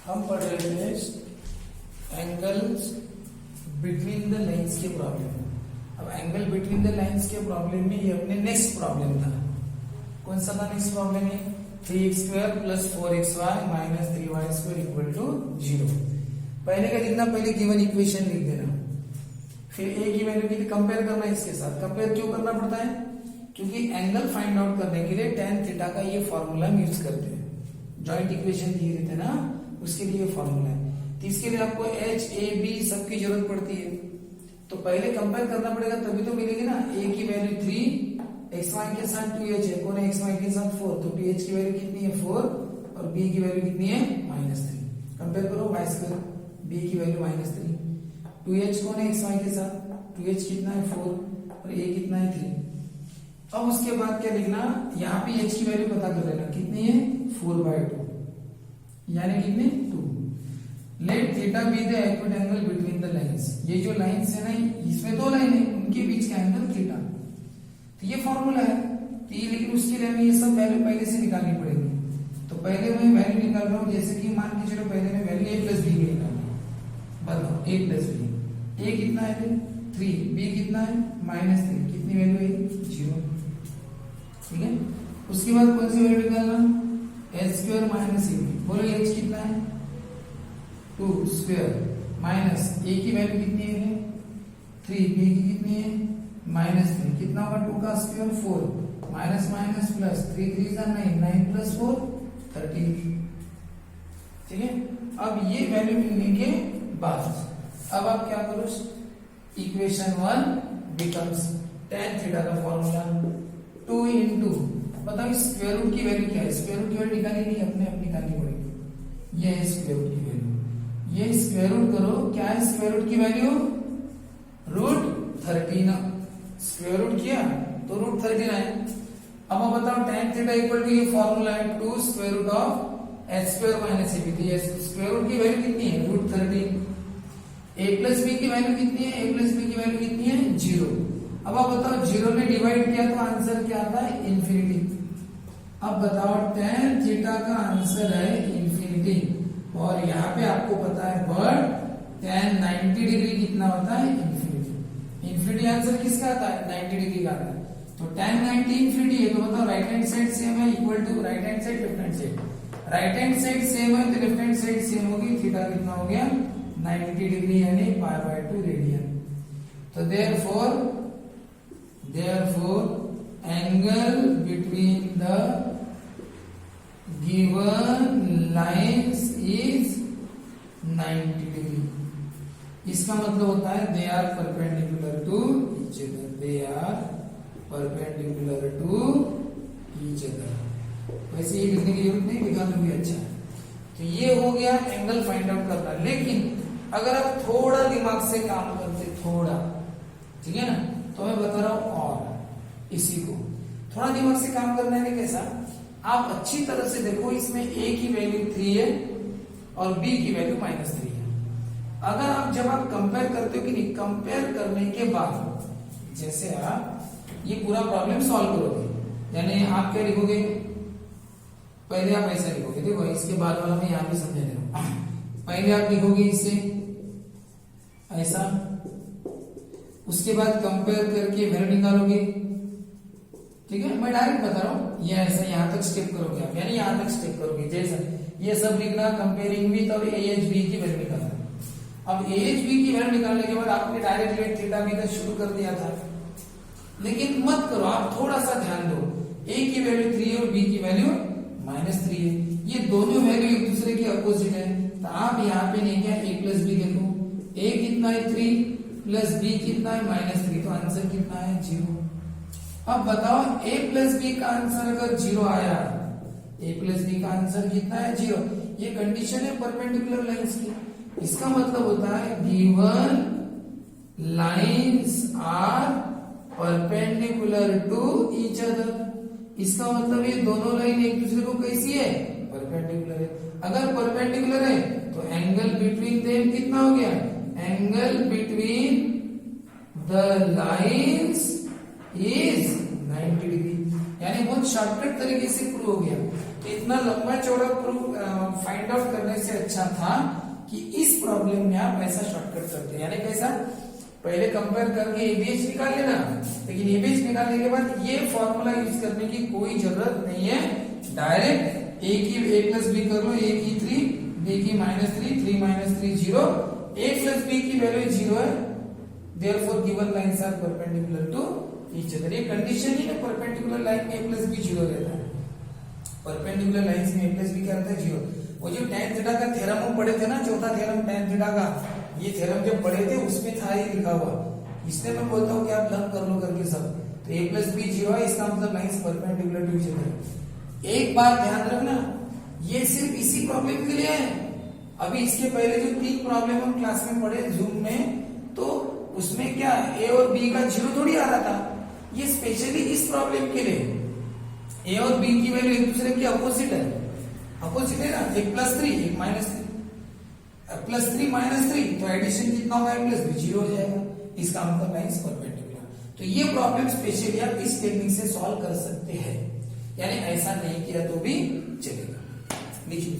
हम पढ़ रहे थे एंगल्स बिटवीन द लाइंस के प्रॉब्लम। अब एंगल बिटवीन द लाइंस के प्रॉब्लम में ये अपने नेक्स्ट प्रॉब्लम था। कौन सा था नेक्स्ट प्रॉब्लम है? 3x² + 4xy - 3y² = 0। पहले का लिखना, पहले गिवन इक्वेशन लिख देना, फिर ए की वैल्यू की कंपेयर करना इसके साथ। कंपेयर क्यों करना पड़ता है? क्योंकि एंगल फाइंड आउट करने के लिए tan थीटा का ये फॉर्मूला हम यूज करते हैं। जॉइंट इक्वेशन दिए रहते ना, उसके लिए फॉर्मूला है। तो इसके लिए आपको h a b सबकी जरूरत पड़ती है। तो पहले कंपेयर करना पड़ेगा, तभी तो मिलेगी ना। a की वैल्यू 3, xy के साथ 2h है, कौन है xy के साथ 4, तो 2h की वैल्यू कितनी है 4 और b की वैल्यू कितनी है -3। कंपेयर करो y², b की वैल्यू -3, 2h कौन है xy के साथ, 2h कितना है 4 और a कितना है 3। अब उसके बाद क्या लिखना, यहाँ पे h की वैल्यू पता कर लेना कितनी है 4/2 यानी कितने 2। Let theta be the acute angle between the lines. ये जो लाइंस है ना, इसमें दो लाइन है, उनके बीच का एंगल थीटा। तो ये फॉर्मूला है। तो ये लेकिन उसके लिए हमें ये सब वैल्यू पहले से निकालनी पड़ेगी। तो पहले मैं वैल्यू निकाल रहा हूँ, जैसे कि मान के चलो पहले मैं वैल्यू a + b की निकालूंगा। बताओ a + b, a कितना है 3, b कितना है -3, कितनी वैल्यू है 0। ठीक है, उसके बाद कौन सी वैल्यू निकालना, h² - ab। बोलो h कितना है 2² माइनस a की वैल्यू कितनी है 3, b की कितनी है -3, कितना होगा 2 का स्क्वायर 4 माइनस माइनस प्लस 3 3 9 9 + 4 13। ठीक है, अब ये वैल्यू मिलने के बाद अब आप क्या करो, इक्वेशन 1 बिकम्स tan थीटा का फॉर्मूला 2 * बताओ स्क्वायर रूट की वैल्यू क्या है। स्क्वायर रूट की वैल्यू निकाली नहीं, अपने आप निकालनी पड़ेगी। ये है स्क्वायर रूट की वैल्यू, ये स्क्वायर रूट करो। क्या है स्क्वायर रूट की वैल्यू √13। स्क्वायर रूट किया तो √13 है। अब आप बताओ tan थीटा = ये फॉर्मूला है 2 √h² - ab। तो ये स्क्वायर रूट की वैल्यू कितनी है √13। a + b की वैल्यू कितनी है, a + b की वैल्यू कितनी है 0। अब आप बताओ 0 ने डिवाइड किया तो आंसर क्या आता है इन्फिनिटी। अब बताओ tan थीटा का आंसर है इन्फिनिटी। और यहाँ पे आपको पता है बट tan 90 डिग्री कितना होता है इन्फिनिटी। इन्फिनिटी आंसर किसका आता है 90 डिग्री का आता है। तो tan 90 इन्फिनिटी है, तो बताओ राइट हैंड साइड सेम है equal to right hand side left hand side. Right hand side same है तो लेफ्ट हैंड साइड सेम होगी। थीटा कितना हो गया 90 डिग्री यानी π/2 रेडियन। तो therefore angle between the given lines is 90 degree। इसका मतलब होता है they are perpendicular to each other, they are perpendicular to each other। वैसे ये लिखने की जरूरत नहीं, लिखा तो भी अच्छा है। तो ये हो गया एंगल फाइंड आउट करना। लेकिन अगर आप थोड़ा दिमाग से काम करते, थोड़ा, ठीक है ना, तो मैं बता रहा हूं और इसी को थोड़ा दिमाग से काम करने में कैसा, आप अच्छी तरह से देखो, इसमें a की वैल्यू 3 है और b की वैल्यू -3 है। अगर आप जब आप कंपेयर करते हो कि नहीं, कंपेयर करने के बाद जैसे आप ये पूरा प्रॉब्लम सॉल्व करोगे, यानी आप क्या लिखोगे, पहले आप ऐसा लिखोगे, देखो इसके बाद वाला मैं यहां पे समझा दे रहा हूं। पहले आप लिखोगे इसे ऐसा, उसके बाद कंपेयर करके वैल्यू निकालोगे। ठीक है, मैं डायरेक्ट बता रहा हूं, ये ऐसा यहां तक स्टेप करोगे आप, यानी यहां तक स्टेप करोगे। जैसा ये सब लिखना कंपेयरिंग विद और AHB की वैल्यू निकालना। अब AHB की वैल्यू निकालने के बाद आपने डायरेक्ट लेट थीटा भी तो शुरू कर दिया था, लेकिन मत करो, आप थोड़ा सा ध्यान दो। a की वैल्यू 3 है और b की वैल्यू -3 है। ये दोनों वैल्यू एक दूसरे के अपोजिट है। तो आप यहाँ पे नहीं क्या a + b देखो, a कितना है 3 + b कितना है -3, तो आंसर कितना है 0। अब बताओ a + b का आंसर अगर 0 आया, a + b का आंसर कितना है 0, ये कंडीशन है परपेंडिकुलर लाइंस की। इसका मतलब होता है given lines are perpendicular to each other. इसका मतलब ये दोनों लाइन एक दूसरे को कैसी है परपेंडिकुलर है। अगर परपेंडिकुलर है तो एंगल बिटवीन देम कितना हो गया, angle between the lines is 90 degree. यानी बहुत शॉर्टकट तरीके से प्रूव हो गया। तो इतना लंबा चौड़ा प्रूफ फाइंड आउट करने से अच्छा था कि इस प्रॉब्लम में आप ऐसा शॉर्टकट करते हैं। यानी कैसा, पहले कंपेयर करके एबीएच निकाल लेना, लेकिन एबीएच निकालने के बाद ये फॉर्मूला यूज करने की कोई जरूरत नहीं है। डायरेक्ट ए की a प्लस बी कर लो, a की 3, b की -3, 3 - 3 0, a प्लस b की वैल्यू 0 है, therefore given lines are perpendicular to each other. ये कंडीशन ही ना, परपेंडिकुलर लाइन में a प्लस b 0 रहता है। परपेंडिकुलर लाइंस में a प्लस b क्या रहता है 0। वो जो tan थीटा का थ्योरम हम पढ़े थे ना, चौथा थ्योरम tan थीटा का, ये थ्योरम जब पढ़े थे उसमें था ये लिखा हुआ, इसलिए मैं बोलता हूँ कि आप लर्न कर लो करके सब। तो a प्लस b 0 है, इसका मतलब lines perpendicular to each other. एक बात ध्यान रखना, ये सिर्फ इसी प्रॉब्लम के लिए है। अभी इसके पहले जो 3 प्रॉब्लम हम क्लास में पढ़े जूम में, तो उसमें क्या a और b का 0 थोड़ी आ रहा था, ये स्पेशली इस प्रॉब्लम के लिए। a और b की वैल्यू एक दूसरे की अपोजिट है, अपोजिट है ना, एक +3 एक -3, +3 -3, तो एडिशन कितना होगा, a प्लस b 0 हो जाएगा। इसका मतलब लाइंस परपेंडिकुलर। तो ये प्रॉब्लम स्पेशली आप इस टेक्निक से सॉल्व कर सकते हैं, यानी ऐसा नहीं किया तो भी चलेगा। लिखिए